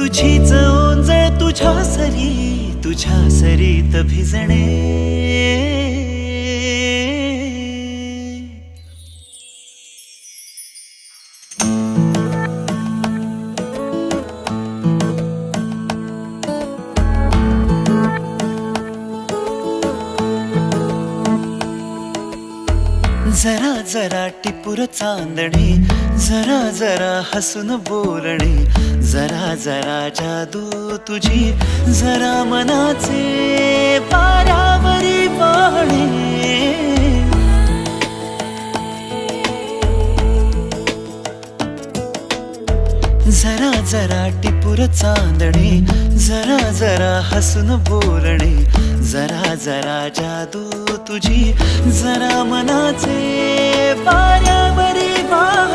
तुझीच ओंजळ तुझ्या सरीत भिजणे. जरा जरा टिपूर चांदणे, जरा जरा हसून बोलणे, जरा जरा जादू तुझी, जरा मनाचे पारावरी वाहणे. जरा जरा टिपूर चांदणे, जरा जरा हसून बोलणे, जरा जरा जादू तुझी, जरा मनाचे पारावरी वाहणे.